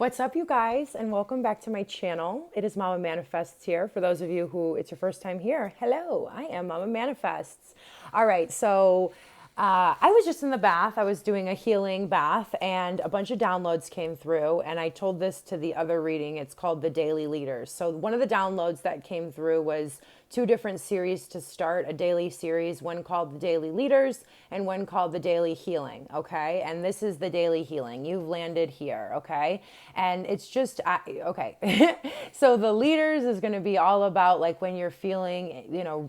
What's up, you guys, and welcome back to my channel. It is Mama Manifests here. For those of you who it's your first time here, hello, I am Mama Manifests. All right, so I was just in the bath. I was doing a healing bath, and a bunch of downloads came through. And I told this to the other reading. It's called The Daily Leaders. So one of the downloads that came through was two different series to start a daily series, one called The Daily Leaders and one called The Daily Healing, okay? And this is The Daily Healing. You've landed here, okay? And it's just, okay. So The Leaders is going to be all about like when you're feeling,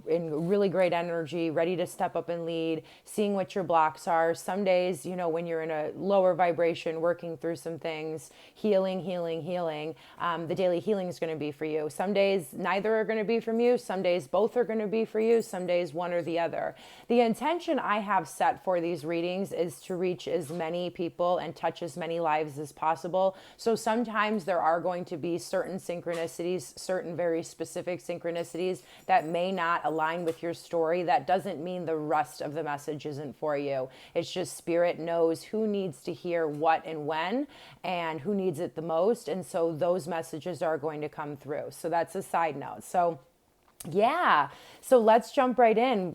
in really great energy, ready to step up and lead, seeing what your blocks are. Some days, when you're in a lower vibration, working through some things, healing. The Daily Healing is going to be for you. Some days, neither are going to be from you. Some days both are going to be for you. Some days one or the other. The intention I have set for these readings is to reach as many people and touch as many lives as possible. So sometimes there are going to be certain synchronicities, certain very specific synchronicities that may not align with your story. That doesn't mean the rest of the message isn't for you. It's just Spirit knows who needs to hear what and when and who needs it the most. And so those messages are going to come through. So that's a side note. So let's jump right in.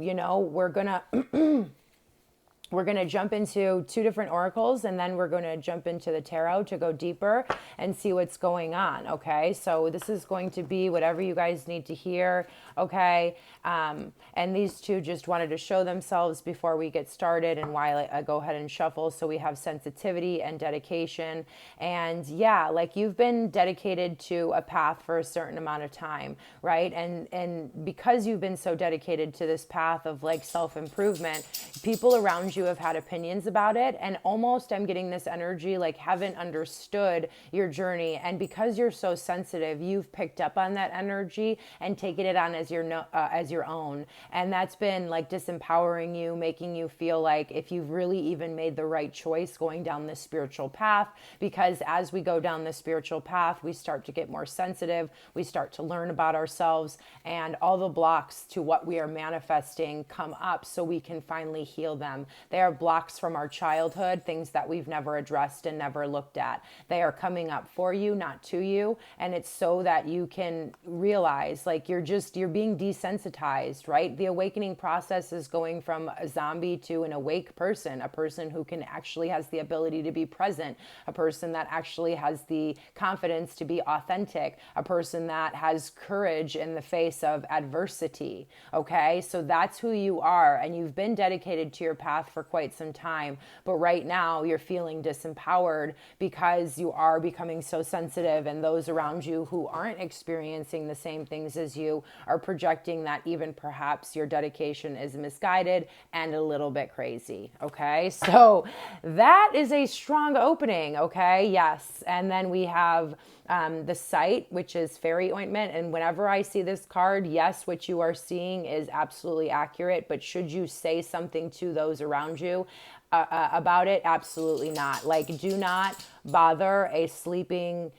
We're going to jump into two different oracles, and then we're going to jump into the tarot to go deeper and see what's going on, okay? So this is going to be whatever you guys need to hear, okay? And these two just wanted to show themselves before we get started and while I go ahead and shuffle so we have sensitivity and dedication. And yeah, like you've been dedicated to a path for a certain amount of time, right? And because you've been so dedicated to this path of like self-improvement, people around you have had opinions about it, and almost I'm getting this energy like haven't understood your journey, and because you're so sensitive, you've picked up on that energy and taken it on as your own, and that's been like disempowering you, making you feel like if you've really even made the right choice going down this spiritual path. Because as we go down this spiritual path, we start to get more sensitive, we start to learn about ourselves, and all the blocks to what we are manifesting come up so we can finally heal them. They are blocks from our childhood, things that we've never addressed and never looked at. They are coming up for you, not to you. And it's so that you can realize like you're being desensitized, right? The awakening process is going from a zombie to an awake person, a person who can actually has the ability to be present, a person that actually has the confidence to be authentic, a person that has courage in the face of adversity. Okay. So that's who you are. And you've been dedicated to your path for quite some time, but right now you're feeling disempowered because you are becoming so sensitive, and those around you who aren't experiencing the same things as you are projecting that even perhaps your dedication is misguided and a little bit crazy. Okay, so that is a strong opening. Okay, yes. And then we have the sight, which is fairy ointment. And whenever I see this card, yes, what you are seeing is absolutely accurate. But should you say something to those around you about it? Absolutely not. Like, do not bother a sleeping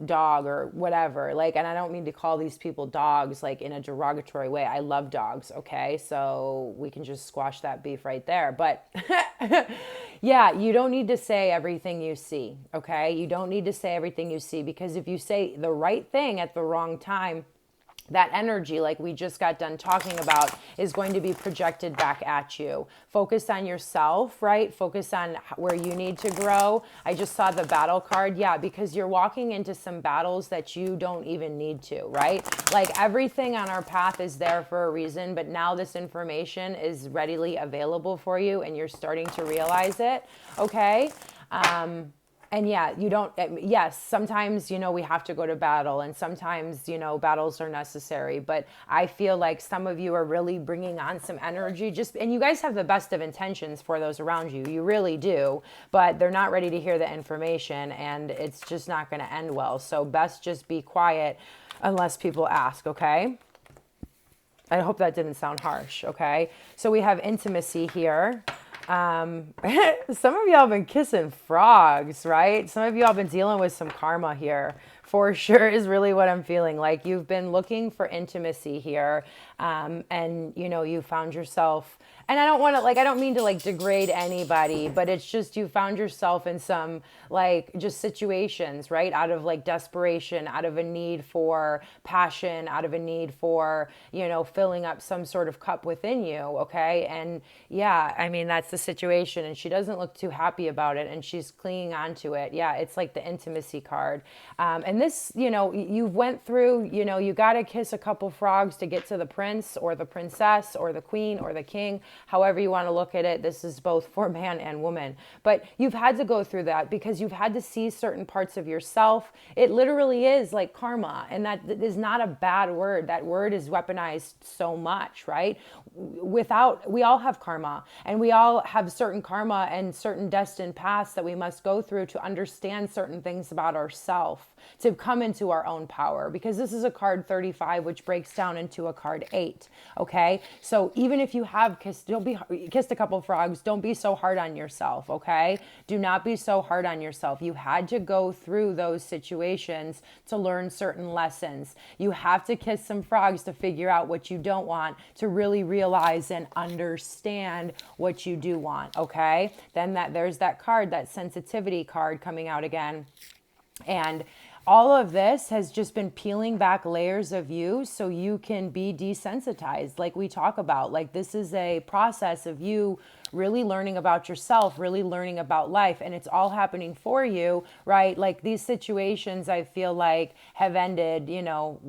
dog or whatever. Like, and I don't mean to call these people dogs like in a derogatory way. I love dogs. Okay. So we can just squash that beef right there. But yeah, you don't need to say everything you see. Okay. You don't need to say everything you see, because if you say the right thing at the wrong time, that energy, like we just got done talking about, is going to be projected back at you. Focus on yourself, right? Focus on where you need to grow. I just saw the battle card. Yeah, because you're walking into some battles that you don't even need to, right? Like everything on our path is there for a reason, but now this information is readily available for you and you're starting to realize it, okay? And yeah, yes, sometimes, we have to go to battle, and sometimes, battles are necessary. But I feel like some of you are really bringing on some energy and you guys have the best of intentions for those around you. You really do, but they're not ready to hear the information, and it's just not going to end well. So best just be quiet unless people ask, okay? I hope that didn't sound harsh, okay? So we have intimacy here. Some of y'all been kissing frogs, right? Some of y'all been dealing with some karma here for sure is really what I'm feeling. Like you've been looking for intimacy here. And you know, you found yourself, and I don't want to, like, I don't mean to like degrade anybody, but it's just, you found yourself in some like just situations, right? Out of like desperation, out of a need for passion, out of a need for, you know, filling up some sort of cup within you. Okay. And yeah, I mean, that's the situation. And she doesn't look too happy about it. And she's clinging on to it. Yeah. It's like the intimacy card. And this, you know, you went through, you know, you got to kiss a couple frogs to get to the prince or the princess or the queen or the king, however you want to look at it. This is both for man and woman. But you've had to go through that because you've had to see certain parts of yourself. It literally is like karma. And that is not a bad word. That word is weaponized so much, right? We all have karma, and we all have certain karma and certain destined paths that we must go through to understand certain things about ourselves, to come into our own power, because this is a card 35, which breaks down into a card 8. Okay. So even if you have kissed a couple frogs, don't be so hard on yourself. Okay. Do not be so hard on yourself. You had to go through those situations to learn certain lessons. You have to kiss some frogs to figure out what you don't want, to really realize and understand what you do want. Okay. Then there's that card, that sensitivity card coming out again. And all of this has just been peeling back layers of you so you can be desensitized, like we talk about. Like, this is a process of you really learning about yourself, really learning about life, and it's all happening for you, right? Like, these situations, I feel like, have ended, you know,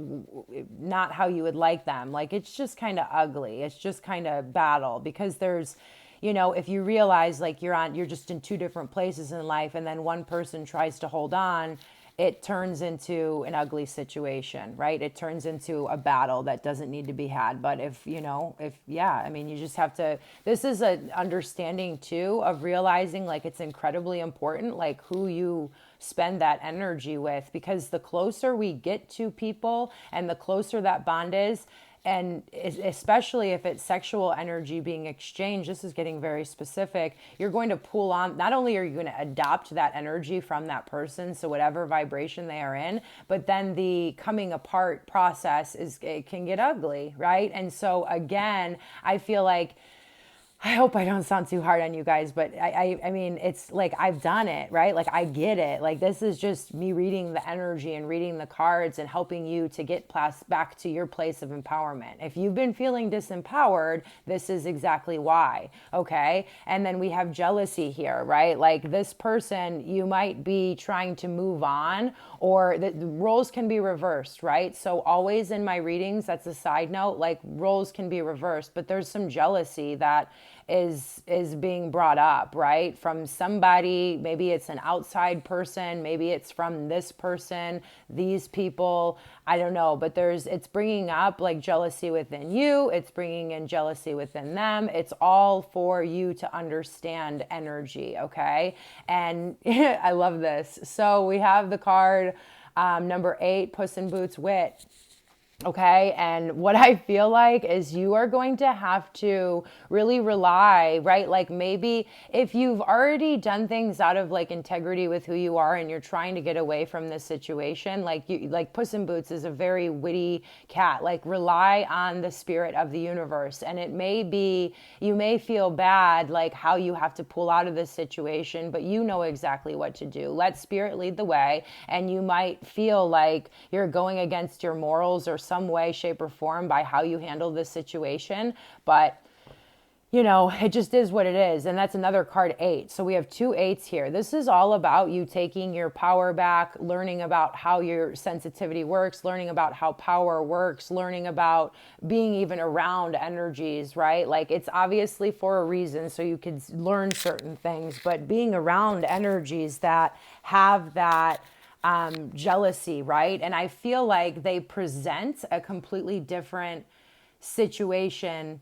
not how you would like them. Like, it's just kind of ugly. It's just kind of battle, because there's, you know, if you realize like you're just in two different places in life, and then one person tries to hold on, it turns into an ugly situation, right? It turns into a battle that doesn't need to be had. But I mean, you just have to, this is an understanding too of realizing like it's incredibly important, like who you spend that energy with, because the closer we get to people and the closer that bond is, and especially if it's sexual energy being exchanged, this is getting very specific, you're going to pull on, not only are you going to adopt that energy from that person, so whatever vibration they are in, but then the coming apart process it can get ugly, right? And so again, I feel like, I hope I don't sound too hard on you guys, but I mean, it's like, I've done it, right? Like, I get it. Like, this is just me reading the energy and reading the cards and helping you to get back to your place of empowerment. If you've been feeling disempowered, this is exactly why. Okay. And then we have jealousy here, right? Like, this person, you might be trying to move on, or the roles can be reversed, right? So always in my readings, that's a side note, like, roles can be reversed, but there's some jealousy that is being brought up, right? From somebody, maybe it's an outside person, maybe it's from this person, these people, I don't know, but it's bringing up like jealousy within you, it's bringing in jealousy within them. It's all for you to understand energy, okay? And I love this. So we have the card number 8, Puss in Boots Wit. Okay. And what I feel like is you are going to have to really rely, right? Like, maybe if you've already done things out of like integrity with who you are and you're trying to get away from this situation, like Puss in Boots is a very witty cat, like, rely on the spirit of the universe. And it may be, you may feel bad, like how you have to pull out of this situation, but you know exactly what to do. Let spirit lead the way. And you might feel like you're going against your morals or some way, shape, or form by how you handle this situation. But, you know, it just is what it is. And that's another card 8. So we have 2 8s here. This is all about you taking your power back, learning about how your sensitivity works, learning about how power works, learning about being even around energies, right? Like, it's obviously for a reason, so you could learn certain things, but being around energies that have that jealousy, right? And I feel like they present a completely different situation.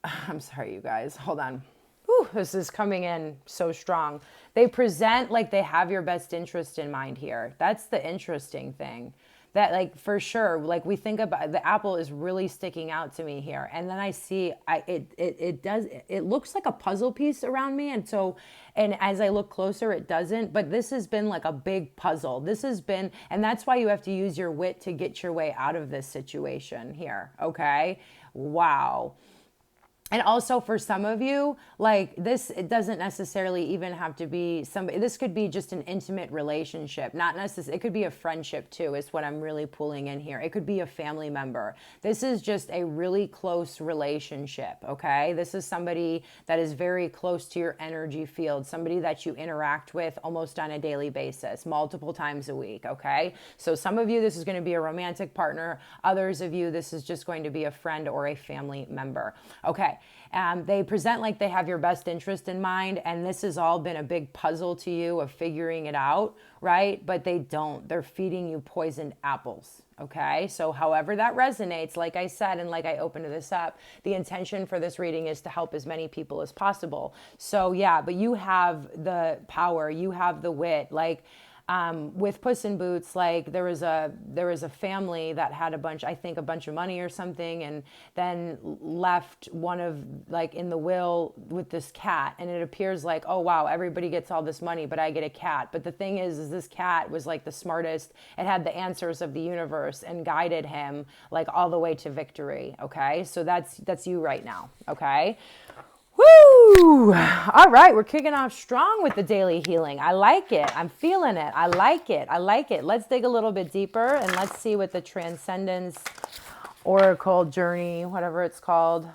I'm sorry, you guys, hold on. Whew, this is coming in so strong. They present like they have your best interest in mind here. That's the interesting thing. That, like, for sure, like, we think about the apple is really sticking out to me here, and then I see it looks like a puzzle piece around me, and so, and as I look closer it doesn't, but this has been like a big puzzle. This has been, and that's why you have to use your wit to get your way out of this situation here. Okay, wow. And also for some of you, like this, it doesn't necessarily even have to be somebody, this could be just an intimate relationship, not necessarily, it could be a friendship too, is what I'm really pulling in here. It could be a family member. This is just a really close relationship, okay? This is somebody that is very close to your energy field, somebody that you interact with almost on a daily basis, multiple times a week, okay? So some of you, this is going to be a romantic partner. Others of you, this is just going to be a friend or a family member, okay? They present like they have your best interest in mind, and this has all been a big puzzle to you of figuring it out, right? But they don't. They're feeding you poisoned apples, okay? So however that resonates, like I said, and like I opened this up, the intention for this reading is to help as many people as possible. So yeah, but you have the power, you have the wit, like, with Puss in Boots, like there was a family that had a bunch of money or something, and then left one of, like, in the will with this cat, and it appears like, oh wow, everybody gets all this money, but I get a cat. But the thing is this cat was like the smartest. It had the answers of the universe and guided him like all the way to victory. Okay, so that's you right now. Okay. Woo! All right, we're kicking off strong with the daily healing. I like it. I'm feeling it. I like it. I like it. Let's dig a little bit deeper and let's see what the Transcendence Oracle Journey, whatever it's called.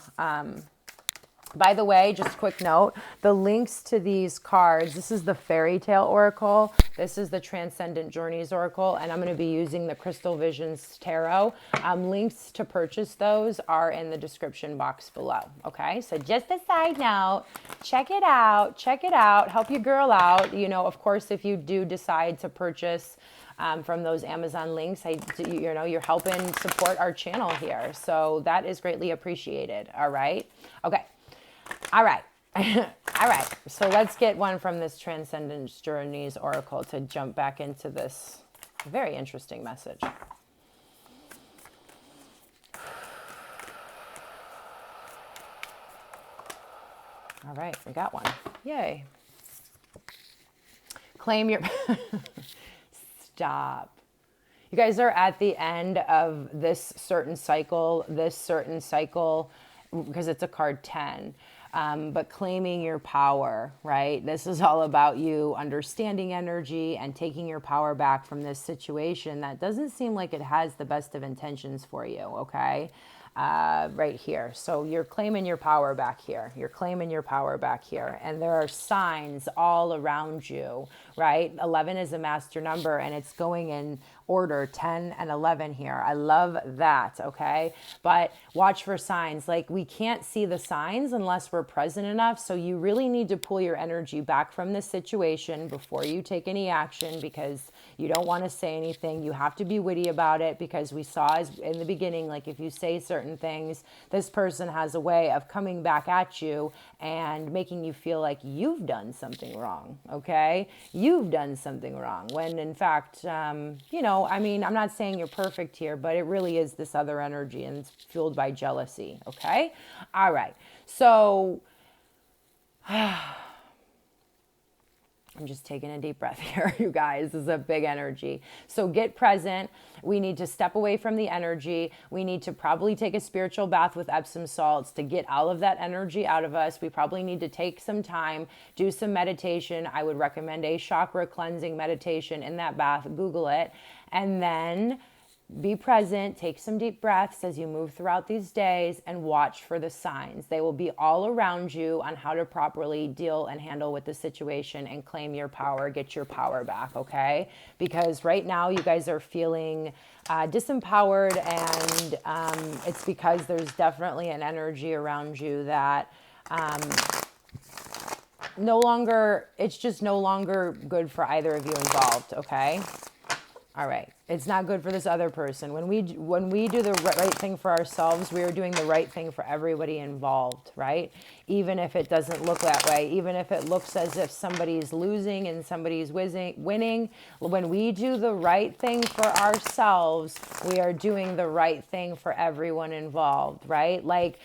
By the way, just a quick note, the links to these cards, this is the Fairy Tale Oracle, this is the Transcendent Journeys Oracle, and I'm going to be using the Crystal Visions Tarot. Links to purchase those are in the description box below, okay? So just a side note, check it out, help your girl out. You know, of course, if you do decide to purchase from those Amazon links, you're helping support our channel here. So that is greatly appreciated, all right? Okay. All right. All right. So let's get one from this Transcendence Journeys Oracle to jump back into this very interesting message. All right. We got one. Yay. Claim your... Stop. You guys are at the end of this certain cycle, because it's a card 10. But claiming your power, right? This is all about you understanding energy and taking your power back from this situation that doesn't seem like it has the best of intentions for you, okay? Right here. So you're claiming your power back here. You're claiming your power back here. And there are signs all around you, right? 11 is a master number and it's going in order, 10 and 11 here. I love that, okay? But watch for signs. Like, we can't see the signs unless we're present enough. So you really need to pull your energy back from this situation before you take any action, because you don't want to say anything. You have to be witty about it, because we saw in the beginning, like, if you say certain things, this person has a way of coming back at you and making you feel like you've done something wrong, okay? You've done something wrong, when in fact, you know, I mean, I'm not saying you're perfect here, but it really is this other energy, and it's fueled by jealousy, okay? All right. So I'm just taking a deep breath here, you guys. This is a big energy. So get present. We need to step away from the energy. We need to probably take a spiritual bath with Epsom salts to get all of that energy out of us. We probably need to take some time, do some meditation. I would recommend a chakra cleansing meditation in that bath. Google it. And then be present, take some deep breaths as you move throughout these days, and watch for the signs. They will be all around you on how to properly deal and handle with the situation and claim your power, get your power back, okay? Because right now you guys are feeling disempowered, and it's because there's definitely an energy around you that it's just no longer good for either of you involved, okay? All right. It's not good for this other person. When we do the right thing for ourselves, we are doing the right thing for everybody involved, right? Even if it doesn't look that way, even if it looks as if somebody's losing and somebody's winning, when we do the right thing for ourselves, we are doing the right thing for everyone involved, right? Like,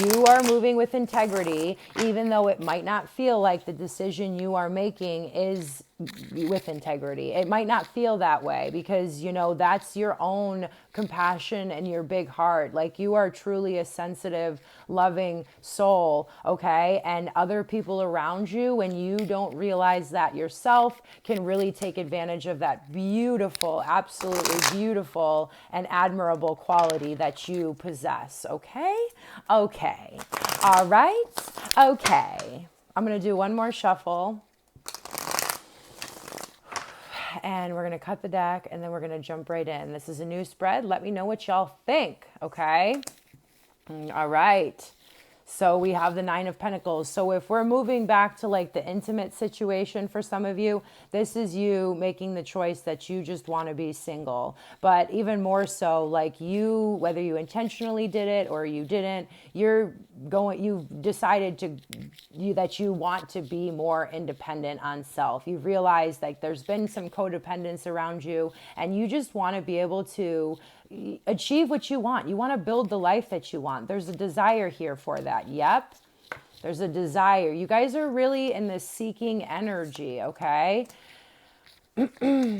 you are moving with integrity, even though it might not feel like the decision you are making is with integrity. It might not feel that way because, that's your own compassion and your big heart. Like, you are truly a sensitive, loving soul, okay? And other people around you, when you don't realize that yourself, can really take advantage of that beautiful, absolutely beautiful and admirable quality that you possess, okay? Okay. All right. Okay. I'm going to do one more shuffle. And we're going to cut the deck and then we're going to jump right in. This is a new spread. Let me know what y'all think, okay? All right. So we have the Nine of Pentacles. So if we're moving back to like the intimate situation for some of you, this is you making the choice that you just want to be single. But even more so, like, you, whether you intentionally did it or you didn't, you've decided that you want to be more independent on self. You've realized like there's been some codependence around you and you just want to be able to achieve what you want. You want to build the life that you want. There's a desire here for that. Yep. There's a desire. You guys are really in this seeking energy, okay? You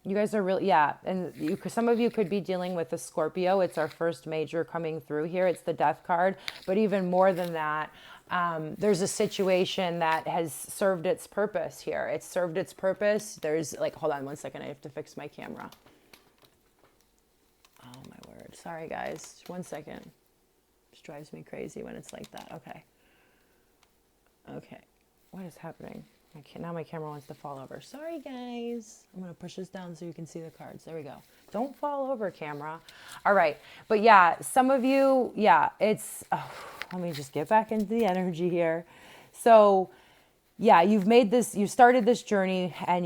guys are really, yeah. And some of you could be dealing with a Scorpio. It's our first major coming through here. It's the Death card. But even more than that, there's a situation that has served its purpose here. It's served its purpose. There's like, hold on one second. I have to fix my camera. Oh my word. Sorry guys. Just 1 second. Just drives me crazy when it's like that. Okay. Okay. What is happening? Now my camera wants to fall over. Sorry guys. I'm going to push this down so you can see the cards. There we go. Don't fall over, camera. All right. But yeah, some of you, yeah, it's, let me just get back into the energy here. So yeah, you started this journey and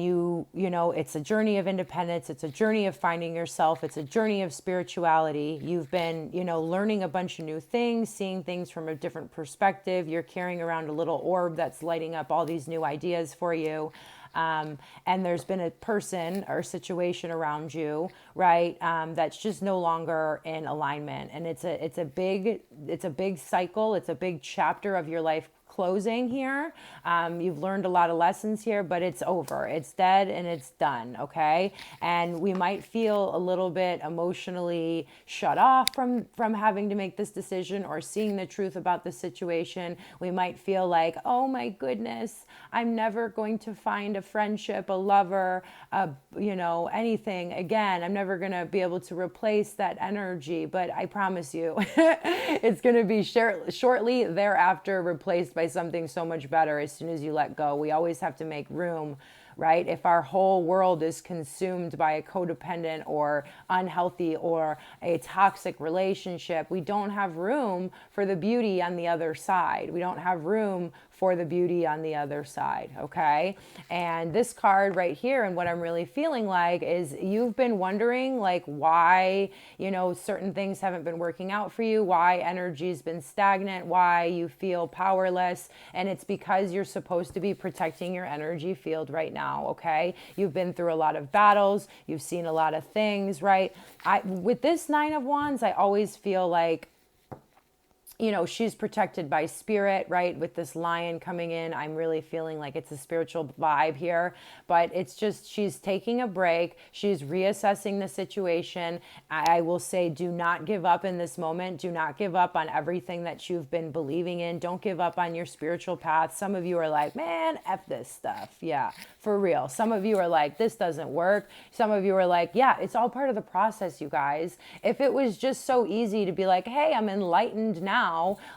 it's a journey of independence. It's a journey of finding yourself. It's a journey of spirituality. You've been, learning a bunch of new things, seeing things from a different perspective. You're carrying around a little orb that's lighting up all these new ideas for you. And there's been a person or situation around you, right? That's just no longer in alignment. And it's a big cycle. It's a big chapter of your life closing here. You've learned a lot of lessons here, but it's over. It's dead and it's done, okay? And we might feel a little bit emotionally shut off from having to make this decision or seeing the truth about the situation. We might feel like, oh my goodness, I'm never going to find a friendship, a lover, anything again. I'm never going to be able to replace that energy, but I promise you, it's going to be shortly thereafter replaced by something so much better as soon as you let go. We always have to make room, right? If our whole world is consumed by a codependent or unhealthy or a toxic relationship, we don't have room for the beauty on the other side. We don't have room for the beauty on the other side, okay? And this card right here, and what I'm really feeling like is you've been wondering like why, certain things haven't been working out for you, why energy's been stagnant, why you feel powerless, and it's because you're supposed to be protecting your energy field right now, okay? You've been through a lot of battles, you've seen a lot of things, right? With this Nine of Wands, I always feel like she's protected by spirit, right? With this lion coming in, I'm really feeling like it's a spiritual vibe here, but it's just, she's taking a break. She's reassessing the situation. I will say, do not give up in this moment. Do not give up on everything that you've been believing in. Don't give up on your spiritual path. Some of you are like, man, F this stuff. Yeah, for real. Some of you are like, this doesn't work. Some of you are like, yeah, it's all part of the process, you guys. If it was just so easy to be like, hey, I'm enlightened now,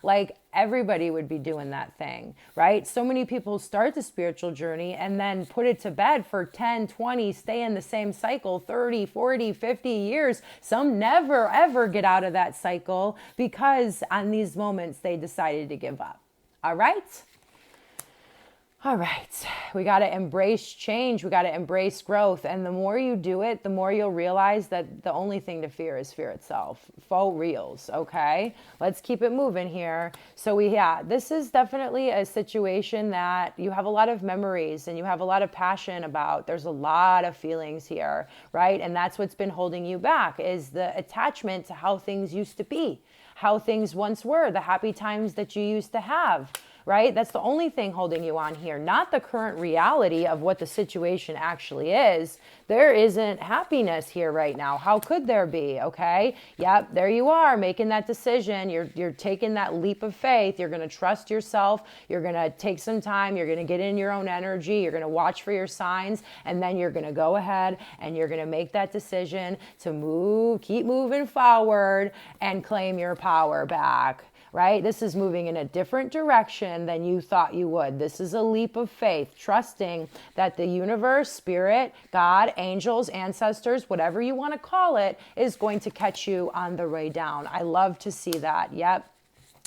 like everybody would be doing that thing, right? So many people start the spiritual journey and then put it to bed for 10, 20, stay in the same cycle, 30, 40, 50 years. Some never, ever get out of that cycle because on these moments they decided to give up. All right? All right, we got to embrace change. We got to embrace growth. And the more you do it, the more you'll realize that the only thing to fear is fear itself. Faux reals, okay? Let's keep it moving here. So this is definitely a situation that you have a lot of memories and you have a lot of passion about. There's a lot of feelings here, right? And that's what's been holding you back, is the attachment to how things used to be, how things once were, the happy times that you used to have. Right? That's the only thing holding you on here, not the current reality of what the situation actually is. There isn't happiness here right now. How could there be? Okay. Yep. There you are, making that decision. You're taking that leap of faith. You're going to trust yourself. You're going to take some time. You're going to get in your own energy. You're going to watch for your signs. And then you're going to go ahead and you're going to make that decision to keep moving forward and claim your power back. Right? This is moving in a different direction than you thought you would. This is a leap of faith, trusting that the universe, spirit, God, angels, ancestors, whatever you want to call it, is going to catch you on the way down. I love to see that. Yep.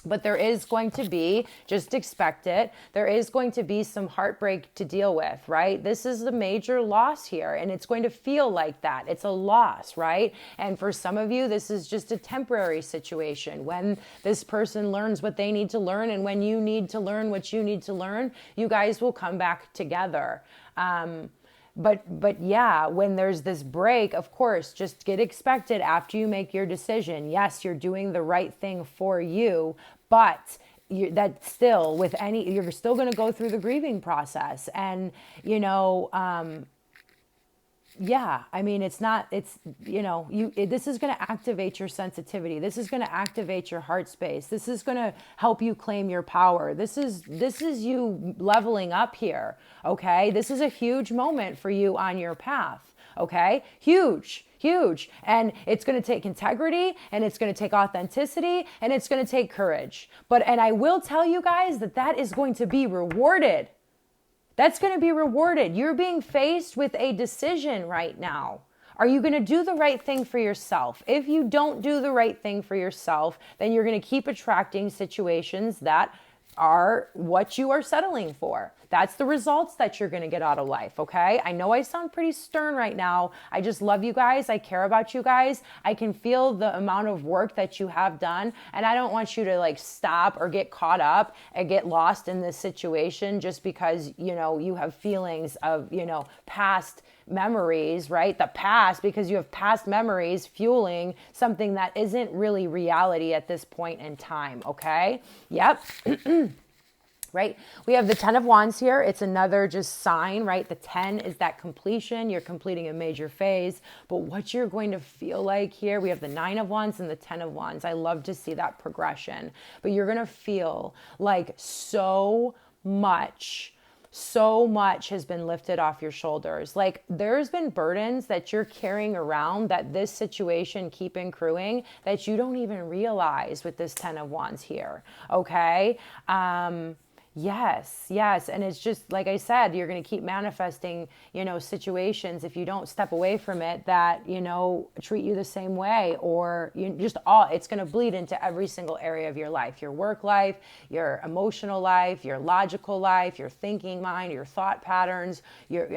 But there is going to be, just expect it, there is going to be some heartbreak to deal with, right? This is the major loss here, and it's going to feel like that. It's a loss, right? And for some of you, this is just a temporary situation. When this person learns what they need to learn, and when you need to learn what you need to learn, you guys will come back together. But yeah, when there's this break, of course, just get expected after you make your decision. Yes, you're doing the right thing for you, but that still, you're still going to go through the grieving process. And, yeah, I mean, this is going to activate your sensitivity. This is going to activate your heart space. This is going to help you claim your power. This is you leveling up here. Okay. This is a huge moment for you on your path. Okay. Huge. And it's going to take integrity, and it's going to take authenticity, and it's going to take courage. And I will tell you guys that is going to be rewarded. That's going to be rewarded. You're being faced with a decision right now. Are you going to do the right thing for yourself? If you don't do the right thing for yourself, then you're going to keep attracting situations that are what you are settling for. That's the results that you're going to get out of life, okay? I know I sound pretty stern right now. I just love you guys. I care about you guys. I can feel the amount of work that you have done, and I don't want you to stop or get caught up and get lost in this situation just because, you have feelings of, past memories, right? The past, because you have past memories fueling something that isn't really reality at this point in time, okay? Yep. Right? We have the 10 of Wands here. It's another just sign, right? The 10 is that completion. You're completing a major phase. But what you're going to feel like here, we have the 9 of Wands and the 10 of Wands. I love to see that progression. But you're going to feel like so much has been lifted off your shoulders. Like there's been burdens that you're carrying around that this situation keep accruing that you don't even realize with this 10 of Wands here. Okay. Yes. And it's just, like I said, you're going to keep manifesting, situations if you don't step away from it that, treat you the same way, or it's going to bleed into every single area of your life, your work life, your emotional life, your logical life, your thinking mind, your thought patterns,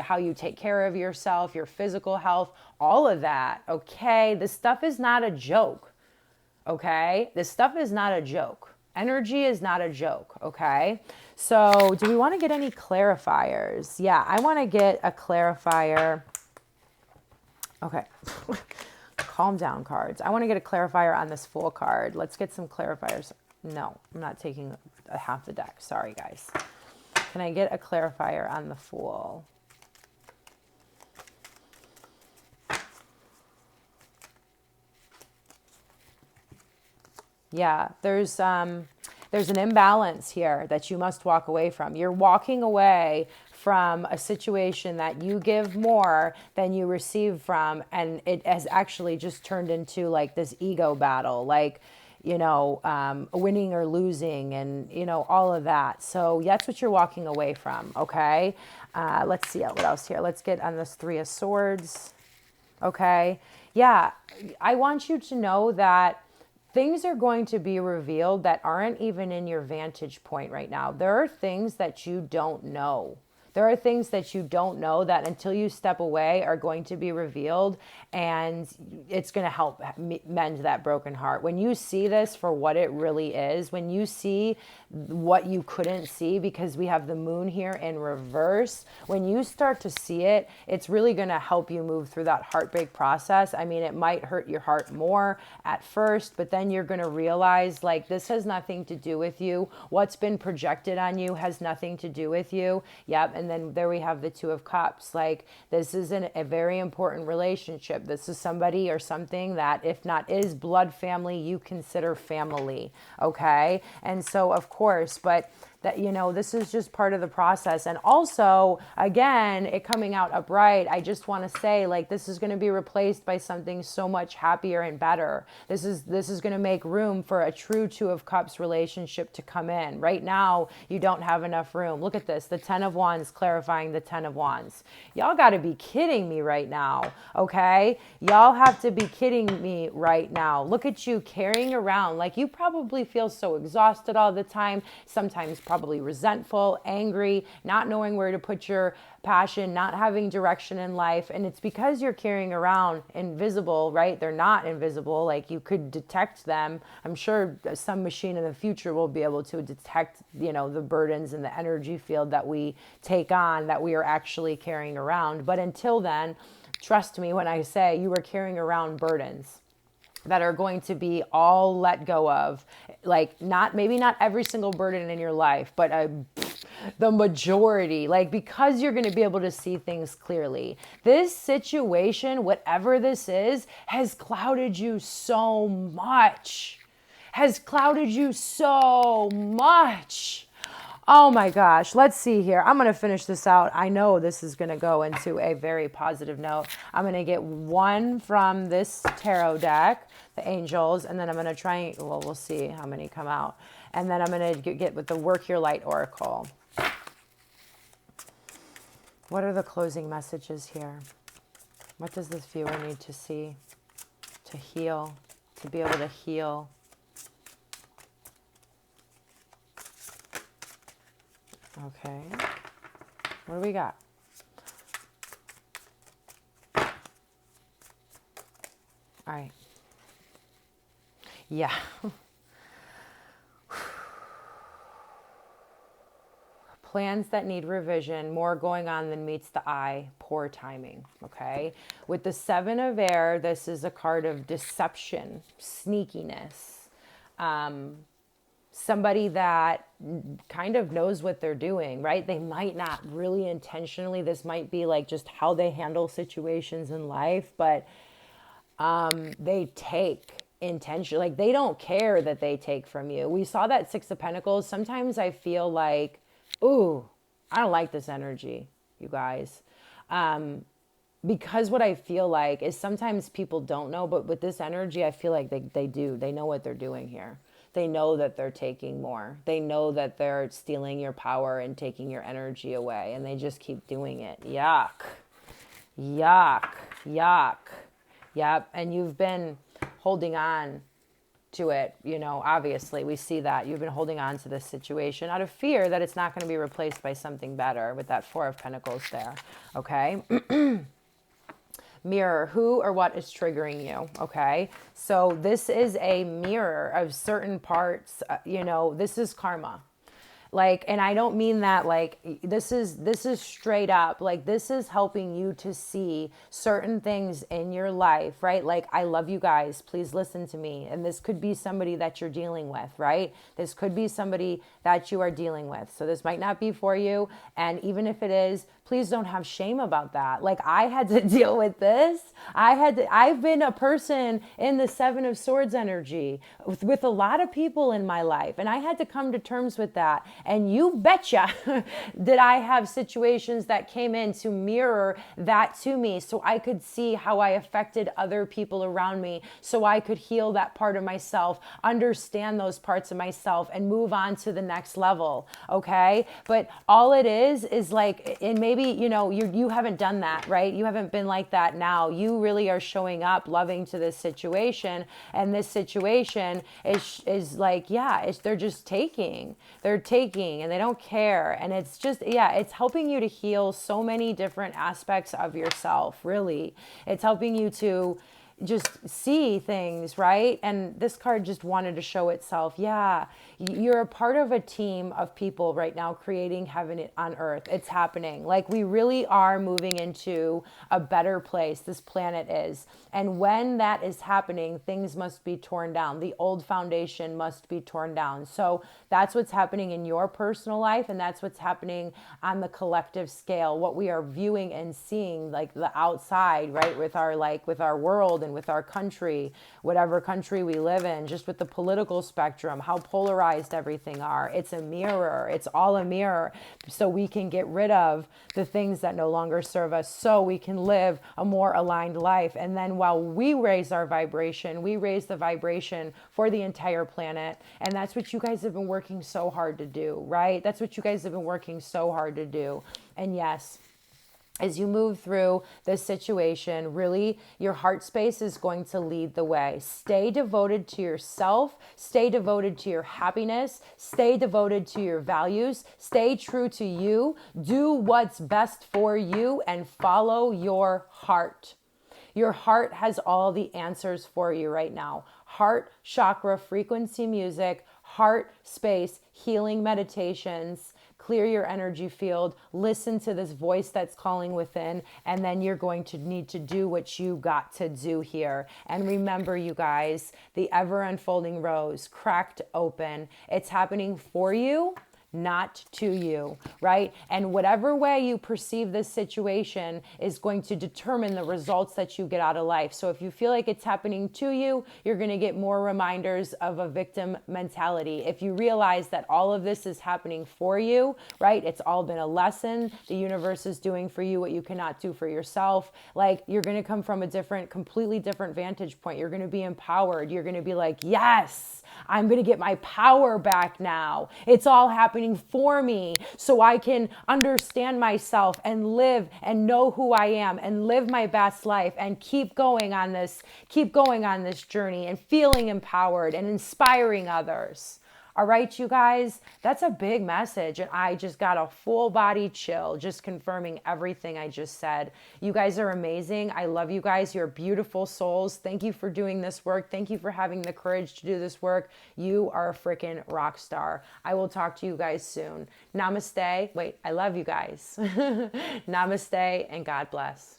how you take care of yourself, your physical health, all of that. Okay. This stuff is not a joke. Okay. This stuff is not a joke. Energy is not a joke, okay? So do we want to get any clarifiers? Yeah, I want to get a clarifier. Okay. Calm down, cards. I want to get a clarifier on this Fool card. Let's get some clarifiers. No, I'm not taking half the deck. Sorry, guys. Can I get a clarifier on the Fool? Yeah, there's an imbalance here that you must walk away from. You're walking away from a situation that you give more than you receive from, and it has actually just turned into this ego battle, winning or losing, and all of that. So that's what you're walking away from. Okay, let's see what else here. Let's get on this 3 of Swords. Okay, yeah, I want you to know that things are going to be revealed that aren't even in your vantage point right now. There are things that you don't know. There are things that you don't know that until you step away are going to be revealed, and it's going to help mend that broken heart. When you see this for what it really is, when you see what you couldn't see because we have the moon here in reverse, when you start to see it, it's really going to help you move through that heartbreak process. I mean, it might hurt your heart more at first, but then you're going to realize like this has nothing to do with you. What's been projected on you has nothing to do with you. Yep. And then there we have the Two of Cups. Like this is a very important relationship. This is somebody or something that, if not is blood family, you consider family. Okay. And so of course, but that, you know, this is just part of the process. And also, again, it coming out upright, I just want to say, like, this is going to be replaced by something so much happier and better. This is going to make room for a true Two of Cups relationship to come in. Right now, you don't have enough room. Look at this, the Ten of Wands clarifying the Ten of Wands. Y'all got to be kidding me right now, okay? Y'all have to be kidding me right now. Look at you carrying around, like you probably feel so exhausted all the time, sometimes probably resentful, angry, not knowing where to put your passion, not having direction in life. And it's because you're carrying around invisible, right? They're not invisible. Like you could detect them. I'm sure some machine in the future will be able to detect, you know, the burdens and the energy field that we take on, that we are actually carrying around. But until then, trust me when I say you are carrying around burdens that are going to be all let go of. Like maybe not every single burden in your life, but the majority, like, because you're going to be able to see things clearly. This situation, whatever this is, has clouded you so much. Oh my gosh. Let's see here. I'm going to finish this out. I know this is going to go into a very positive note. I'm going to get one from this tarot deck, the angels, and then I'm going to try, well, we'll see how many come out. And then I'm going to get with the Work Your Light Oracle. What are the closing messages here? What does this viewer need to see to heal, to be able to heal? Okay, what do we got? All right. Yeah. Plans that need revision, more going on than meets the eye, poor timing, okay? With the Seven of Air, this is a card of deception, sneakiness, somebody that kind of knows what they're doing, right? They might not really intentionally, this might be like just how they handle situations in life, but they take intention, like they don't care that they take from you. We saw that Six of Pentacles. Sometimes I feel like, ooh, I don't like this energy, you guys. Because what I feel like is sometimes people don't know, but with this energy, I feel like they do. They know what they're doing here. They know that they're taking more. They know that they're stealing your power and taking your energy away, and they just keep doing it. Yuck. Yuck. Yuck. Yep. And you've been holding on to it, you know, obviously we see that you've been holding on to this situation out of fear that it's not going to be replaced by something better, with that Four of Pentacles there. Okay. Mirror, who or what is triggering you? Okay. So this is a mirror of certain parts, you know, this is karma. Like, and I don't mean that like, this is straight up, like this is helping you to see certain things in your life, right? Like, I love you guys, please listen to me. And this could be somebody that you're dealing with, right? This could be somebody that you are dealing with. So this might not be for you. And even if it is, please don't have shame about that. Like, I had to deal with this. I've been a person in the Seven of Swords energy with a lot of people in my life. And I had to come to terms with that. And you betcha that I have situations that came in to mirror that to me, so I could see how I affected other people around me, so I could heal that part of myself, understand those parts of myself, and move on to the next level. Okay. But all it is like, and maybe maybe, you know, you haven't done that, right? You haven't been like that now. You really are showing up loving to this situation. And this situation is like, yeah, they're just taking. They're taking and they don't care. And it's just, yeah, it's helping you to heal so many different aspects of yourself, really. It's helping you to just see things, right? And this card just wanted to show itself. Yeah, you're a part of a team of people right now creating heaven on earth. It's happening. Like, we really are moving into a better place. This planet is. And when that is happening, things must be torn down. The old foundation must be torn down. So that's what's happening in your personal life. And that's what's happening on the collective scale. What we are viewing and seeing, like the outside, right? With our world and with our country, whatever country we live in, just with the political spectrum, how polarized everything are. It's a mirror. It's all a mirror. So we can get rid of the things that no longer serve us, so we can live a more aligned life. And then while we raise our vibration, we raise the vibration for the entire planet. And that's what you guys have been working so hard to do, right? That's what you guys have been working so hard to do. And yes, as you move through this situation, really, your heart space is going to lead the way. Stay devoted to yourself. Stay devoted to your happiness. Stay devoted to your values. Stay true to you. Do what's best for you and follow your heart. Your heart has all the answers for you right now. Heart chakra frequency music, heart space healing meditations. Clear your energy field, listen to this voice that's calling within, and then you're going to need to do what you got to do here. And remember, you guys, the ever unfolding rose cracked open. It's happening for you, not to you, right? And whatever way you perceive this situation is going to determine the results that you get out of life. So if you feel like it's happening to you, you're going to get more reminders of a victim mentality. If you realize that all of this is happening for you, right? It's all been a lesson. The universe is doing for you what you cannot do for yourself. Like, you're going to come from a completely different vantage point. You're going to be empowered. You're going to be like, yes, I'm going to get my power back now. It's all happening for me so I can understand myself and live and know who I am and live my best life and keep going on this journey and feeling empowered and inspiring others. All right, you guys, that's a big message. And I just got a full body chill, just confirming everything I just said. You guys are amazing. I love you guys. You're beautiful souls. Thank you for doing this work. Thank you for having the courage to do this work. You are a freaking rock star. I will talk to you guys soon. Namaste. Wait, I love you guys. Namaste and God bless.